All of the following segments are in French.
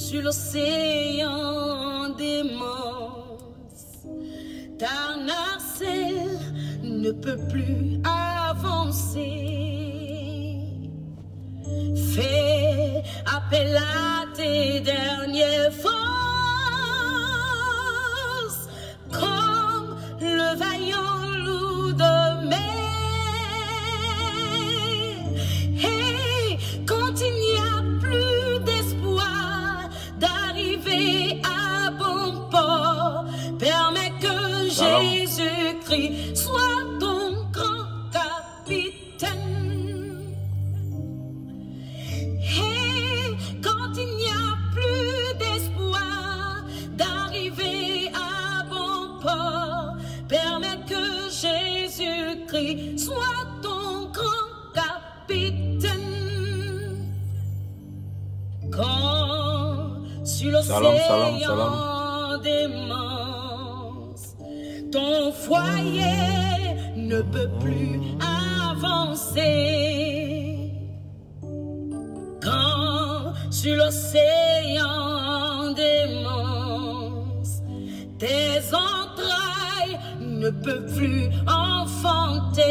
sur l'océan d'immense, ta nacelle ne peut plus avancer. Fais appel à tes dernières forces, comme le vaillant loup de mer. Et quand il n'y a plus d'espoir d'arriver à bon port, permets que Jésus-Christ soit ton grand capitaine. Et quand il n'y a plus d'espoir d'arriver à bon port, permets que Jésus-Christ soit ton grand capitaine. Quand sur l'océan d'immense, ton foyer ne peut plus avancer. Quand sur l'océan d'immense, tes entrailles ne peuvent plus enfanter.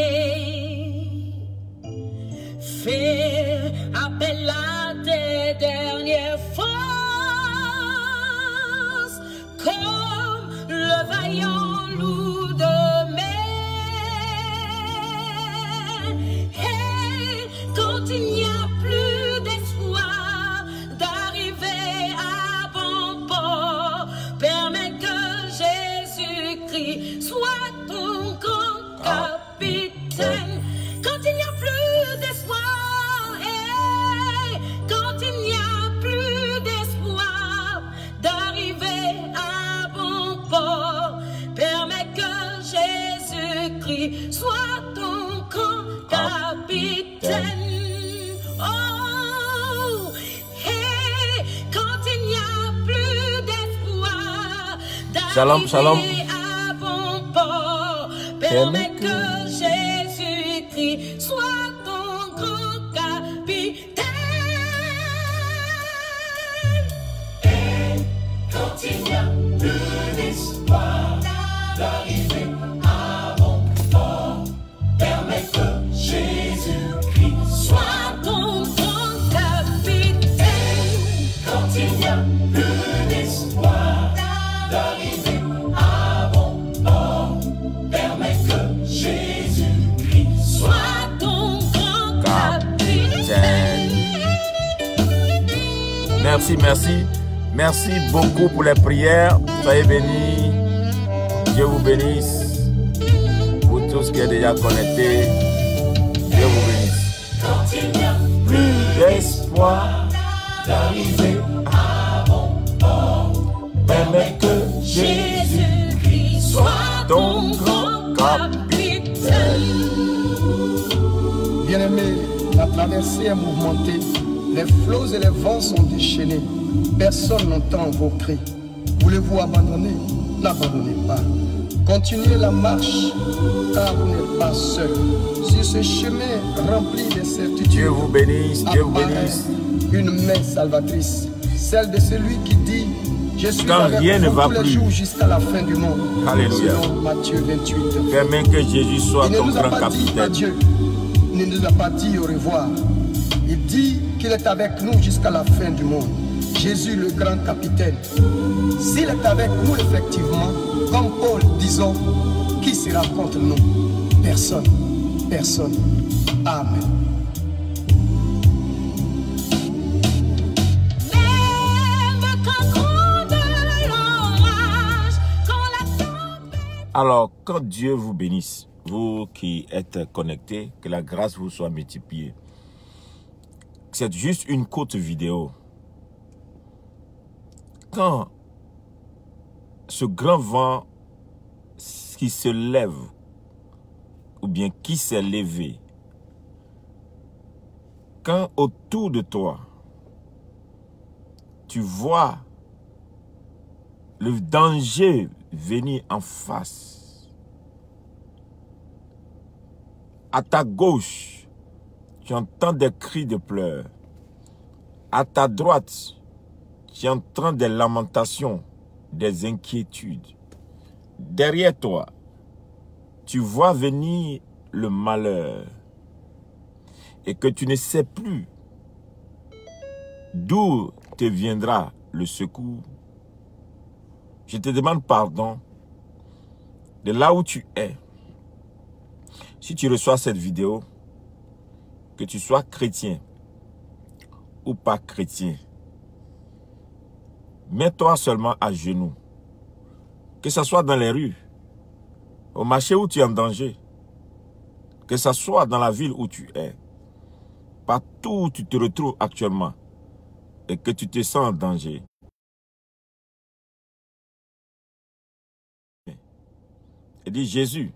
Fais appel à tes dernières forces, comme le vaillant loup de mer. Et quand il n'y a plus d'espoir d'arriver à bon port, permets que Jésus-Christ soit ton grand capitaine. Quand il n'y a plus d'espoir, quand il n'y a plus d'espoir d'arriver à bon port, permets que Jésus-Christ soit ton grand capitaine. Oh, quand il n'y a plus d'espoir d'arriver à bon port, permets que Jésus-Christ soit ton grand capitaine. Et quand il n'y a plus d'espoir d'arriver à bon port, permets que Jésus-Christ soit ton grand capitaine. Quand il n'y a plus d'espoir d'arriver à bon port, permets que Jésus-Christ soit ton grand capitaine. Merci, merci. Merci beaucoup pour les prières. Soyez bénis. Dieu vous bénisse. Pour tout ce qui est déjà connecté, Dieu vous bénisse. Quand il n'y a plus d'espoir d'arriver à bon port, permets que Jésus-Christ soit ton grand capitaine. Bien-aimés, la traversée est mouvementée. Les flots et les vents sont déchaînés. Personne n'entend vos cris. Voulez-vous abandonner? N'abandonnez pas. Continuez la marche, car vous n'êtes pas seul. Sur ce chemin rempli d'incertitudes, Dieu vous bénisse, Dieu vous bénisse. Une main salvatrice, celle de celui qui dit: je suis quand avec rien ne vous va tous les plus, jours jusqu'à la fin du monde. Alléluia. Selon Matthieu 28. Permets que Jésus soit ton grand capitaine. Dieu ne nous a pas dit au revoir. Il dit qu'il est avec nous jusqu'à la fin du monde. Jésus, le grand capitaine. S'il est avec nous, effectivement, comme Paul, disons, qui sera contre nous? Personne. Personne. Amen. Alors, quand Dieu vous bénisse, vous qui êtes connectés, que la grâce vous soit multipliée. C'est juste une courte vidéo. Quand ce grand vent qui se lève, ou bien qui s'est levé, quand autour de toi, tu vois le danger venir en face, à ta gauche, tu entends des cris de pleurs. À ta droite, Tu entends des lamentations, des inquiétudes. Derrière toi, tu vois venir le malheur et que tu ne sais plus d'où te viendra le secours. Je te demande pardon de là où tu es. Si tu reçois cette vidéo, que tu sois chrétien ou pas chrétien, mets-toi seulement à genoux. Que ce soit dans les rues, au marché où tu es en danger, que ce soit dans la ville où tu es, partout où tu te retrouves actuellement et que tu te sens en danger. Et dis, Jésus,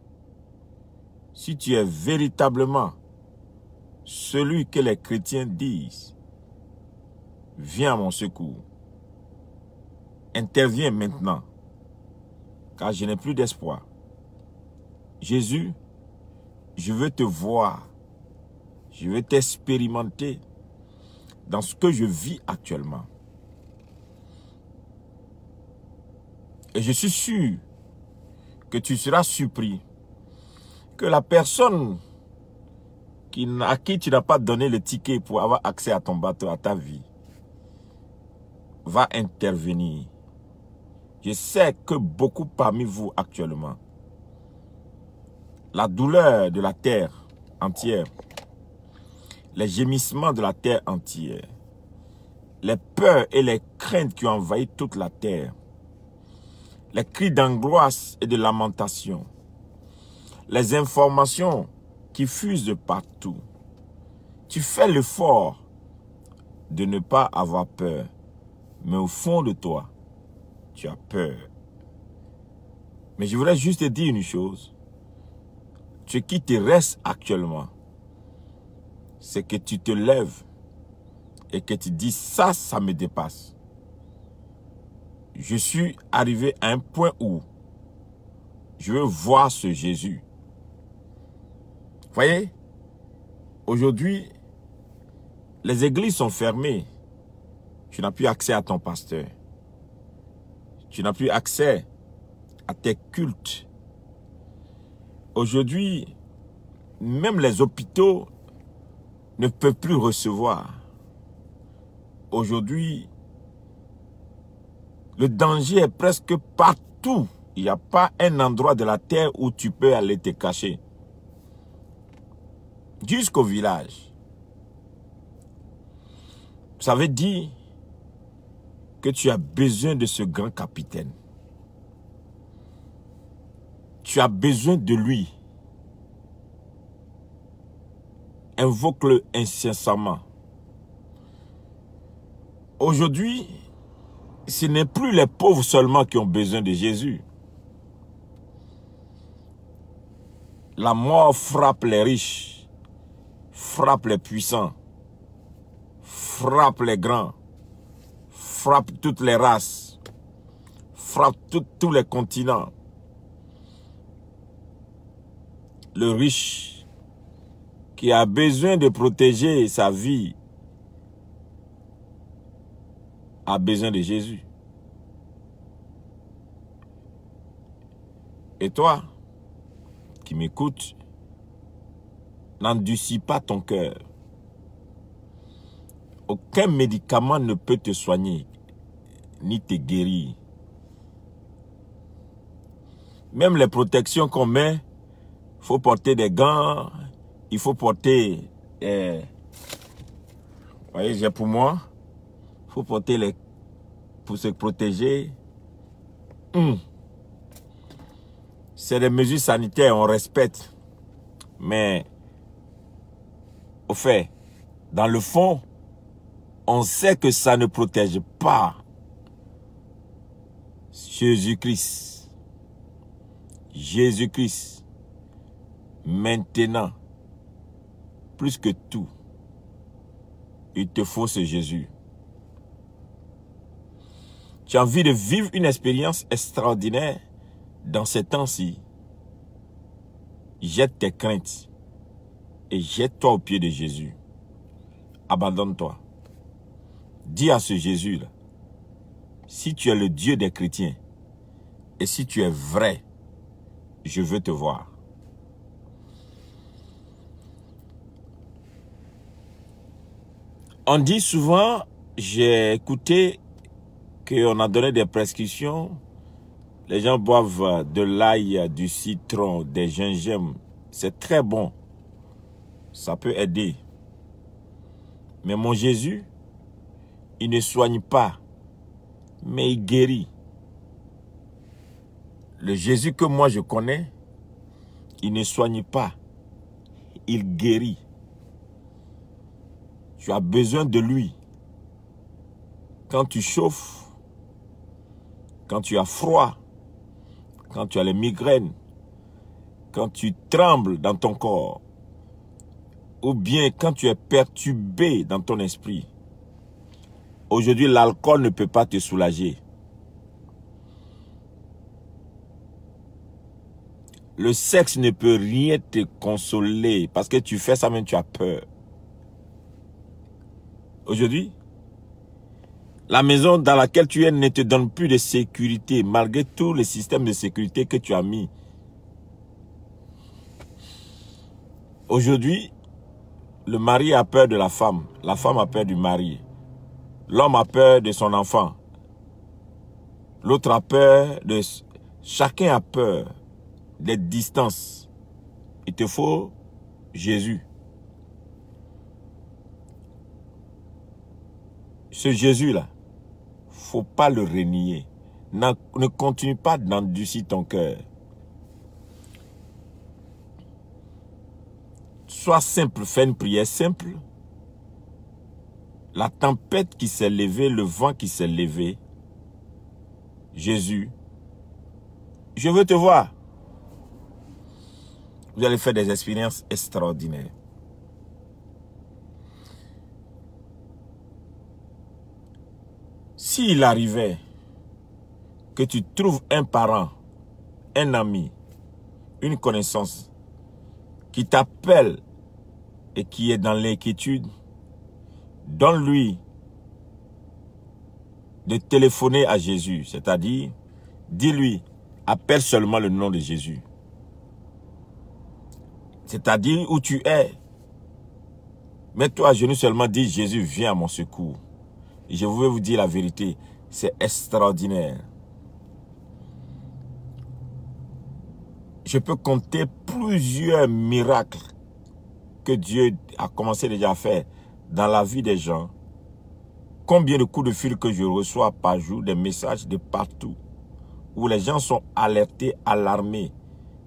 si tu es véritablement celui que les chrétiens disent, viens à mon secours. Interviens maintenant, car je n'ai plus d'espoir. Jésus, je veux te voir, je veux t'expérimenter dans ce que je vis actuellement. Et je suis sûr que tu seras surpris que la personne à qui tu n'as pas donné le ticket pour avoir accès à ton bateau, à ta vie, va intervenir. Je sais que beaucoup parmi vous actuellement, la douleur de la terre entière, les gémissements de la terre entière, les peurs et les craintes qui ont envahi toute la terre, les cris d'angoisse et de lamentation, les informations qui fusent de partout. Tu fais l'effort de ne pas avoir peur, mais au fond de toi, tu as peur. Mais je voudrais juste te dire une chose. Ce qui te reste actuellement, c'est que tu te lèves et que tu dis ça, ça me dépasse. Je suis arrivé à un point où je veux voir ce Jésus. Voyez, aujourd'hui, les églises sont fermées. Tu n'as plus accès à ton pasteur. Tu n'as plus accès à tes cultes. Aujourd'hui, même les hôpitaux ne peuvent plus recevoir. Aujourd'hui, le danger est presque partout. Il n'y a pas un endroit de la terre où tu peux aller te cacher. Jusqu'au village. Ça veut dire que tu as besoin de ce grand capitaine. Tu as besoin de lui. Invoque-le incessamment. Aujourd'hui, ce n'est plus les pauvres seulement qui ont besoin de Jésus. La mort frappe les riches, frappe les puissants, frappe les grands, frappe toutes les races, frappe tous les continents. Le riche qui a besoin de protéger sa vie a besoin de Jésus. Et toi, qui m'écoutes, n'endurcis pas ton cœur. Aucun médicament ne peut te soigner, ni te guérir. Même les protections qu'on met, il faut porter des gants, il faut porter, vous voyez, j'ai pour moi, il faut porter les, pour se protéger. C'est des mesures sanitaires, on respecte. Mais, au fait, dans le fond, on sait que ça ne protège pas Jésus-Christ. Jésus-Christ, maintenant, plus que tout, il te faut ce Jésus. Tu as envie de vivre une expérience extraordinaire dans ces temps-ci. Jette tes craintes et jette-toi aux pieds de Jésus. Abandonne-toi. Dis à ce Jésus-là si tu es le Dieu des chrétiens, et si tu es vrai, je veux te voir. On dit souvent, j'ai écouté qu'on a donné des prescriptions, les gens boivent de l'ail, du citron, des gingembre, c'est très bon, ça peut aider. Mais mon Jésus, il ne soigne pas, mais il guérit. Le Jésus que moi je connais, il ne soigne pas, il guérit. Tu as besoin de lui. Quand tu chauffes, quand tu as froid, quand tu as les migraines, quand tu trembles dans ton corps, ou bien quand tu es perturbé dans ton esprit. Aujourd'hui, l'alcool ne peut pas te soulager. Le sexe ne peut rien te consoler parce que tu fais ça même tu as peur. Aujourd'hui, la maison dans laquelle tu es ne te donne plus de sécurité malgré tous les systèmes de sécurité que tu as mis. Aujourd'hui, le mari a peur de la femme a peur du mari, l'homme a peur de son enfant, l'autre a peur de... Chacun a peur des distances. Il te faut Jésus. Ce Jésus-là, faut pas le renier. Ne continue pas d'endurcir ton cœur. Sois simple, fais une prière simple. La tempête qui s'est levée, le vent qui s'est levé. Jésus, je veux te voir. Vous allez faire des expériences extraordinaires. S'il arrivait que tu trouves un parent, un ami, une connaissance qui t'appelle et qui est dans l'inquiétude, donne-lui de téléphoner à Jésus, c'est-à-dire, dis-lui, appelle seulement le nom de Jésus. C'est-à-dire où tu es, mets-toi à genoux seulement, dis Jésus, viens à mon secours. Et je vais vous dire la vérité, c'est extraordinaire. Je peux compter plusieurs miracles que Dieu a commencé déjà à faire dans la vie des gens. Combien de coups de fil que je reçois par jour, des messages de partout, où les gens sont alertés, alarmés.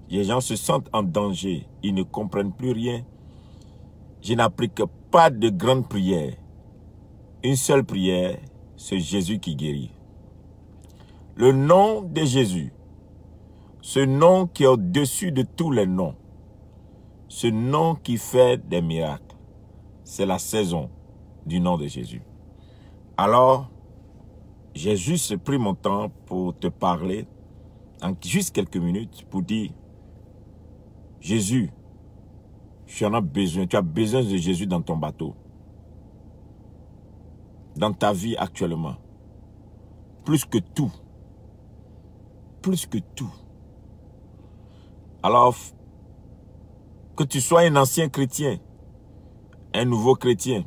Les gens se sentent en danger, ils ne comprennent plus rien. Je n'applique pas de grandes prières. Une seule prière, c'est Jésus qui guérit. Le nom de Jésus, ce nom qui est au-dessus de tous les noms, ce nom qui fait des miracles, c'est la saison du nom de Jésus. Alors, j'ai juste pris mon temps pour te parler, en juste quelques minutes, pour dire, Jésus, tu en as besoin, tu as besoin de Jésus dans ton bateau. Dans ta vie actuellement, plus que tout, plus que tout. Alors, que tu sois un ancien chrétien, un nouveau chrétien,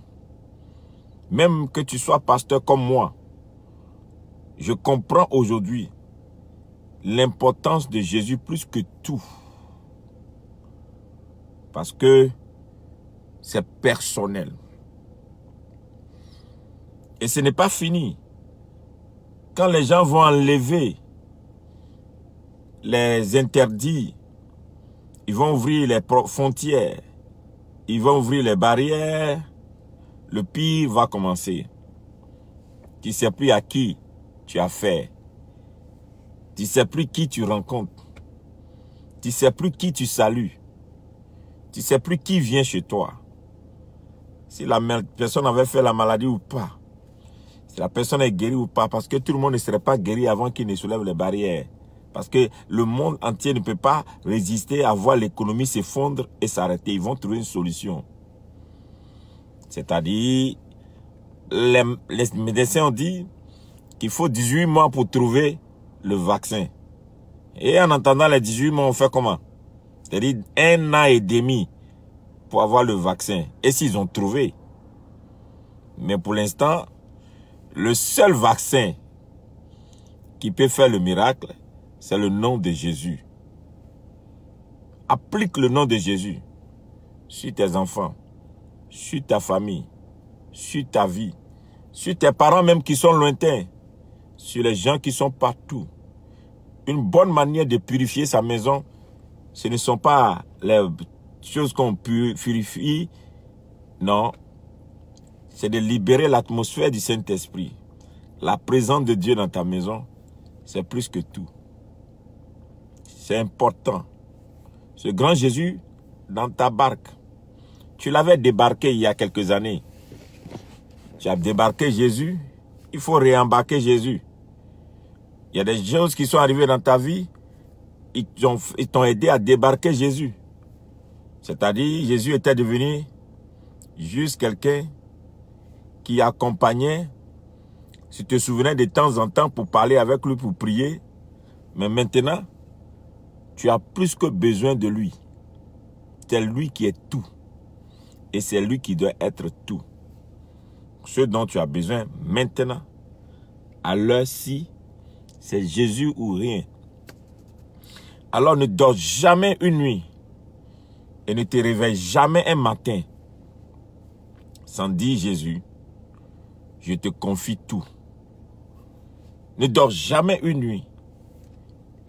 même que tu sois pasteur comme moi, je comprends aujourd'hui l'importance de Jésus plus que tout. Parce que c'est personnel. Et ce n'est pas fini. Quand les gens vont enlever les interdits, ils vont ouvrir les frontières, ils vont ouvrir les barrières, le pire va commencer. Tu ne sais plus à qui tu as affaire. Tu ne sais plus qui tu rencontres. Tu ne sais plus qui tu salues. Tu ne sais plus qui vient chez toi. Si la personne avait fait la maladie ou pas. Si la personne est guérie ou pas, parce que tout le monde ne serait pas guéri avant qu'il ne soulève les barrières. Parce que le monde entier ne peut pas résister à voir l'économie s'effondrer et s'arrêter. Ils vont trouver une solution. C'est-à-dire, les médecins ont dit, qu'il faut 18 mois pour trouver le vaccin. Et en attendant les 18 mois, on fait comment? C'est-à-dire 1 an et demi pour avoir le vaccin. Et s'ils ont trouvé? Mais pour l'instant, le seul vaccin qui peut faire le miracle, c'est le nom de Jésus. Applique le nom de Jésus sur tes enfants, sur ta famille, sur ta vie, sur tes parents même qui sont lointains, sur les gens qui sont partout. Une bonne manière de purifier sa maison, ce ne sont pas les choses qu'on purifie, non. C'est de libérer l'atmosphère du Saint-Esprit. La présence de Dieu dans ta maison, c'est plus que tout. C'est important. Ce grand Jésus dans ta barque, tu l'avais débarqué il y a quelques années. Tu as débarqué Jésus, il faut réembarquer Jésus. Il y a des choses qui sont arrivées dans ta vie, ils t'ont aidé à débarquer Jésus. C'est-à-dire, Jésus était devenu juste quelqu'un qui accompagnait, si tu te souvenais de temps en temps pour parler avec lui, pour prier. Mais maintenant, tu as plus que besoin de lui. C'est lui qui est tout. Et c'est lui qui doit être tout. Ce dont tu as besoin maintenant, à l'heure-ci, c'est Jésus ou rien. Alors ne dors jamais une nuit et ne te réveille jamais un matin sans dire Jésus, je te confie tout. Ne dors jamais une nuit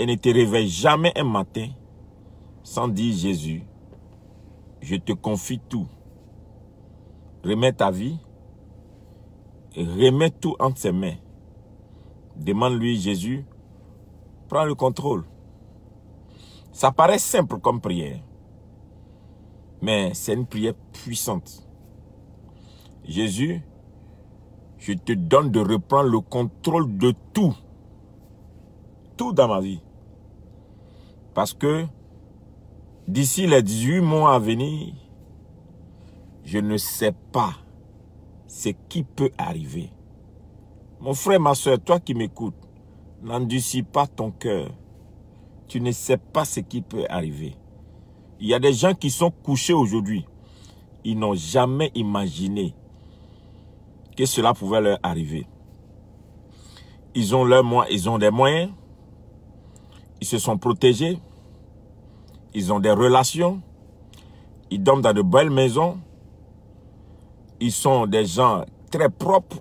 et ne te réveille jamais un matin sans dire Jésus, je te confie tout. Remets ta vie et remets tout entre ses mains. Demande-lui, Jésus, prends le contrôle. Ça paraît simple comme prière, mais c'est une prière puissante. Jésus, je te donne de reprendre le contrôle de tout. Tout dans ma vie. Parce que d'ici les 18 mois à venir, je ne sais pas ce qui peut arriver. Mon frère, ma soeur, toi qui m'écoutes, n'endurcis pas ton cœur. Tu ne sais pas ce qui peut arriver. Il y a des gens qui sont couchés aujourd'hui. Ils n'ont jamais imaginé que cela pouvait leur arriver. Ils ont des moyens. Ils se sont protégés. Ils ont des relations. Ils dorment dans de belles maisons. Ils sont des gens très propres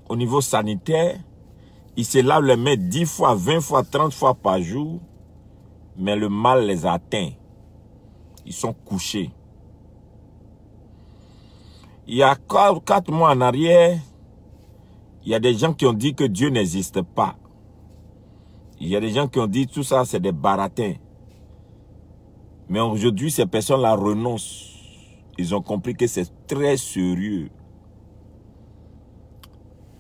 au niveau sanitaire. Ils se lavent les mains 10 fois, 20 fois, 30 fois par jour. Mais le mal les a atteints. Ils sont couchés. Il y a 4 mois en arrière, il y a des gens qui ont dit que Dieu n'existe pas. Il y a des gens qui ont dit tout ça, c'est des baratins. Mais aujourd'hui, ces personnes-là renoncent. Ils ont compris que c'est très sérieux.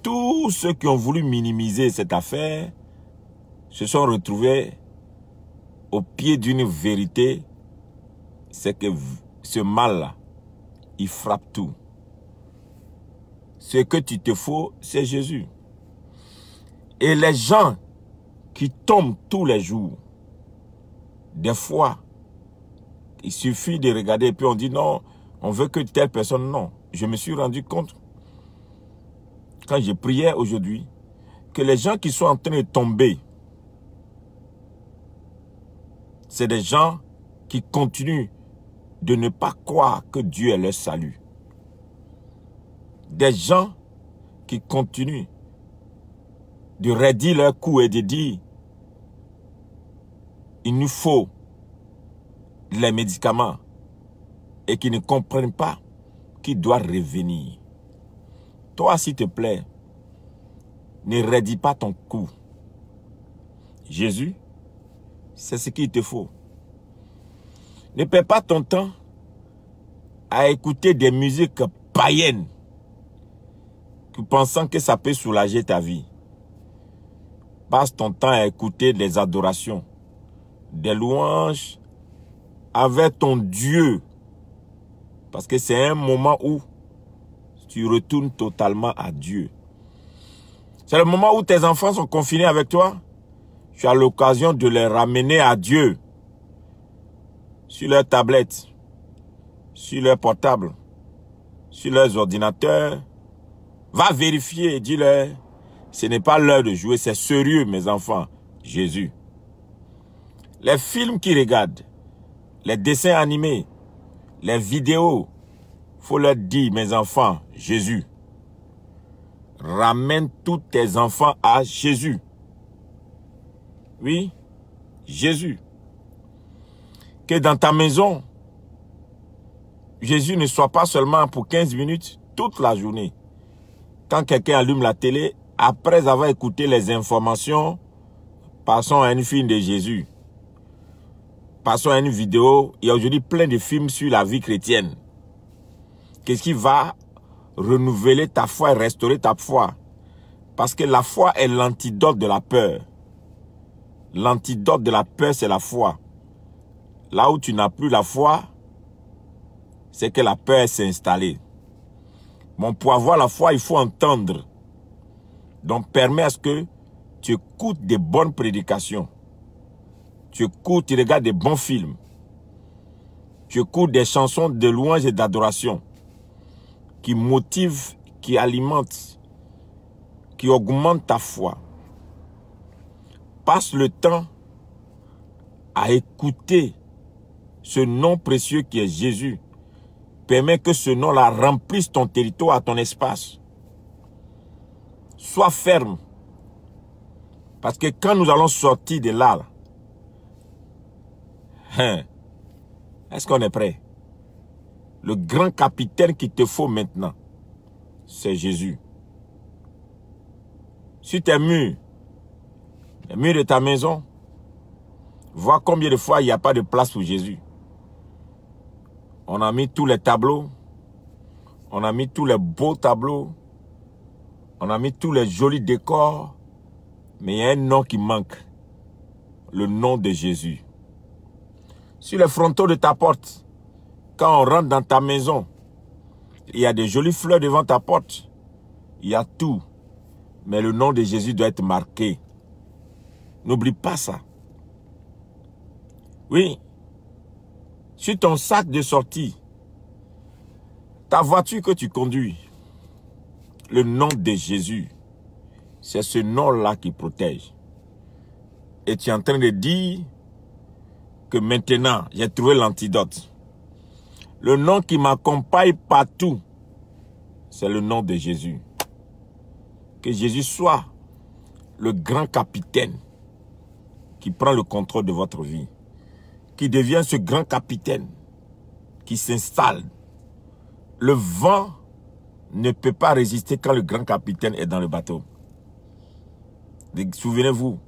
Tous ceux qui ont voulu minimiser cette affaire se sont retrouvés au pied d'une vérité. C'est que ce mal-là, il frappe tout. Ce que tu te faut, c'est Jésus. Et les gens qui tombent tous les jours, des fois, il suffit de regarder et puis on dit non, on veut que telle personne, non. Je me suis rendu compte, quand je priais aujourd'hui, que les gens qui sont en train de tomber, c'est des gens qui continuent de ne pas croire que Dieu est leur salut. Des gens qui continuent de raidir leur cou et de dire il nous faut les médicaments et qui ne comprennent pas qu'il doit revenir. Toi, s'il te plaît, ne raidis pas ton cou. Jésus, c'est ce qu'il te faut. Ne perds pas ton temps à écouter des musiques païennes pensant que ça peut soulager ta vie. Passe ton temps à écouter des adorations, des louanges avec ton Dieu. Parce que c'est un moment où tu retournes totalement à Dieu. C'est le moment où tes enfants sont confinés avec toi. Tu as l'occasion de les ramener à Dieu. Sur leur tablette, sur leur portable, sur leurs ordinateurs. Va vérifier et dis-leur, ce n'est pas l'heure de jouer, c'est sérieux mes enfants. Jésus. Les films qu'ils regardent, les dessins animés, les vidéos, faut leur dire, mes enfants, Jésus. Ramène tous tes enfants à Jésus. Oui, Jésus. Que dans ta maison, Jésus ne soit pas seulement pour 15 minutes, toute la journée. Quand quelqu'un allume la télé, après avoir écouté les informations, passons à une film de Jésus. Passons à une vidéo. Il y a aujourd'hui plein de films sur la vie chrétienne. Qu'est-ce qui va renouveler ta foi et restaurer ta foi? Parce que la foi est l'antidote de la peur. L'antidote de la peur, c'est la foi. Là où tu n'as plus la foi, c'est que la peur s'est installée. Bon, pour avoir la foi, il faut entendre. Donc, permets à ce que tu écoutes des bonnes prédications. Tu écoutes, tu regardes des bons films. Tu écoutes des chansons de louange et d'adoration qui motivent, qui alimentent, qui augmentent ta foi. Passe le temps à écouter ce nom précieux qui est Jésus. Permets que ce nom-là remplisse ton territoire, ton espace. Sois ferme. Parce que quand nous allons sortir de là, est-ce qu'on est prêt? Le grand capitaine qu'il te faut maintenant, c'est Jésus. Sur tes murs, les murs de ta maison, vois combien de fois il n'y a pas de place pour Jésus. On a mis tous les tableaux, on a mis tous les beaux tableaux, on a mis tous les jolis décors, mais il y a un nom qui manque, le nom de Jésus. Sur les frontons de ta porte, quand on rentre dans ta maison, il y a des jolies fleurs devant ta porte, il y a tout, mais le nom de Jésus doit être marqué. N'oublie pas ça. Oui. Sur ton sac de sortie, ta voiture que tu conduis, le nom de Jésus, c'est ce nom-là qui protège. Et tu es en train de dire que maintenant, j'ai trouvé l'antidote. Le nom qui m'accompagne partout, c'est le nom de Jésus. Que Jésus soit le grand capitaine qui prend le contrôle de votre vie. Qui devient ce grand capitaine qui s'installe. Le vent ne peut pas résister quand le grand capitaine est dans le bateau. Souvenez-vous,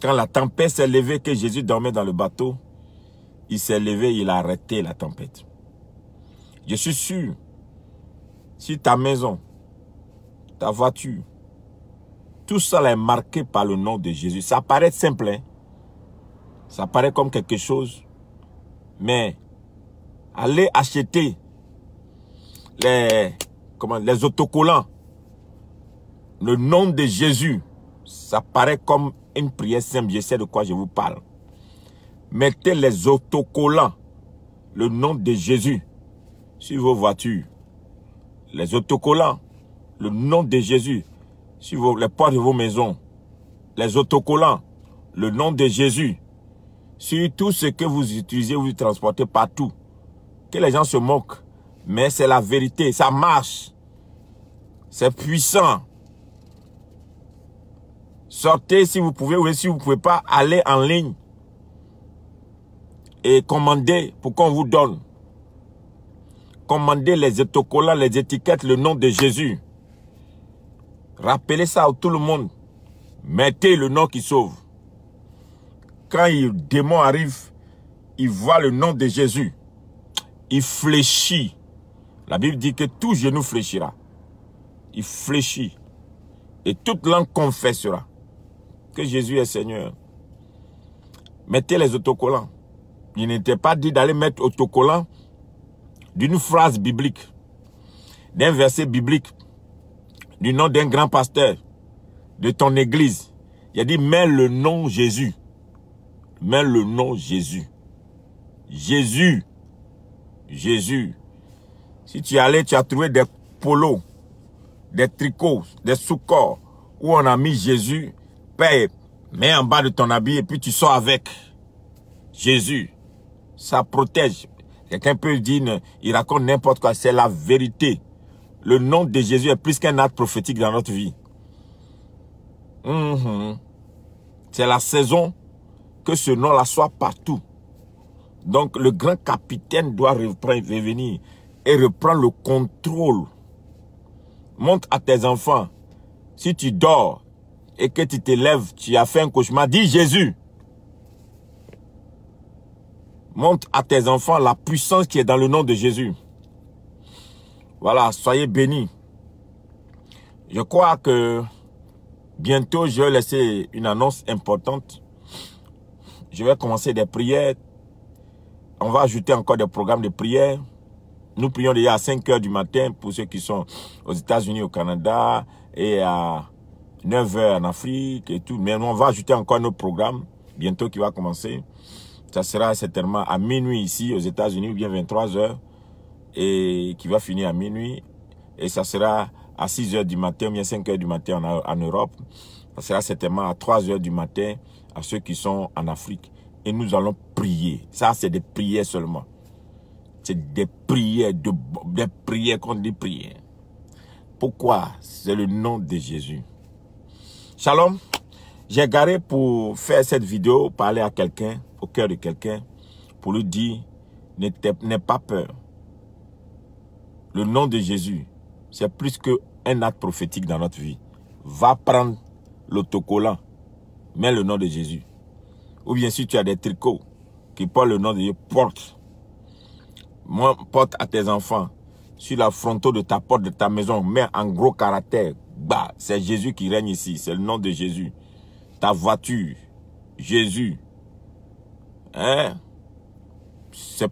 quand la tempête s'est levée, que Jésus dormait dans le bateau, il s'est levé, il a arrêté la tempête. Je suis sûr, si ta maison, ta voiture, tout ça est marqué par le nom de Jésus. Ça paraît simple, hein? Ça paraît comme quelque chose, mais allez acheter les autocollants. Le nom de Jésus, ça paraît comme une prière simple, je sais de quoi je vous parle. Mettez les autocollants, le nom de Jésus, sur vos voitures. Les autocollants, le nom de Jésus, sur les portes de vos maisons. Les autocollants, le nom de Jésus, sur tout ce que vous utilisez, vous transportez partout. Que les gens se moquent. Mais c'est la vérité. Ça marche. C'est puissant. Sortez si vous pouvez ou si vous ne pouvez pas, aller en ligne. Et commandez pour qu'on vous donne. Commandez les autocollants, les étiquettes, le nom de Jésus. Rappelez ça à tout le monde. Mettez le nom qui sauve. Quand le démon arrive, il voit le nom de Jésus. Il fléchit. La Bible dit que tout genou fléchira. Il fléchit. Et toute langue confessera que Jésus est Seigneur. Mettez les autocollants. Il n'était pas dit d'aller mettre autocollant d'une phrase biblique, d'un verset biblique, du nom d'un grand pasteur. de ton église. Il a dit, mets le nom Jésus. Mets le nom Jésus. Jésus. Jésus. Si tu es allé, tu as trouvé des polos, des tricots, des sous-corps, où on a mis Jésus, paye, mets en bas de ton habit et puis tu sors avec. Jésus. Ça protège. Quelqu'un peut dire, il raconte n'importe quoi, c'est la vérité. Le nom de Jésus est plus qu'un acte prophétique dans notre vie. C'est la saison que ce nom-là soit partout. Donc le grand capitaine doit revenir et reprendre le contrôle. Montre à tes enfants, si tu dors et que tu te lèves, tu as fait un cauchemar, dis Jésus. Montre à tes enfants la puissance qui est dans le nom de Jésus. Voilà, soyez bénis. Je crois que bientôt, je vais laisser une annonce importante. Je vais commencer des prières. On va ajouter encore des programmes de prière. Nous prions déjà à 5 h du matin pour ceux qui sont aux États-Unis, au Canada, et à 9 h en Afrique et tout. Mais on va ajouter encore notre programme bientôt qui va commencer. Ça sera certainement à minuit ici aux États-Unis, ou bien 23 h, et qui va finir à minuit. Et ça sera à 6 h du matin, ou bien 5 h du matin en Europe. Ça sera certainement à 3 h du matin à ceux qui sont en Afrique. Et nous allons prier. Ça, c'est des prières seulement. C'est des prières, des prières contre des prières. Pourquoi? C'est le nom de Jésus. Shalom. J'ai garé pour faire cette vidéo, parler à quelqu'un, au cœur de quelqu'un, pour lui dire, n'aie pas peur. Le nom de Jésus, c'est plus qu'un acte prophétique dans notre vie. Va prendre l'autocollant, mets le nom de Jésus. Ou bien si tu as des tricots qui portent le nom de Jésus, porte. Moi, porte à tes enfants. Sur la fronton de ta porte de ta maison, mets en gros caractère. Bah, c'est Jésus qui règne ici. C'est le nom de Jésus. Ta voiture, Jésus. Hein? C'est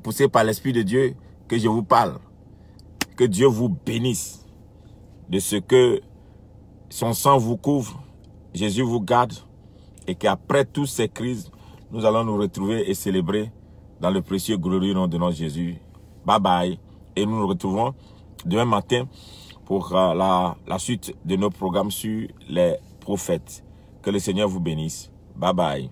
poussé par l'Esprit de Dieu que je vous parle. Que Dieu vous bénisse de ce que son sang vous couvre, Jésus vous garde, et qu'après toutes ces crises, nous allons nous retrouver et célébrer dans le précieux glorieux nom de notre Jésus. Bye bye. Et nous nous retrouvons demain matin pour la suite de nos programmes sur les prophètes. Que le Seigneur vous bénisse. Bye bye.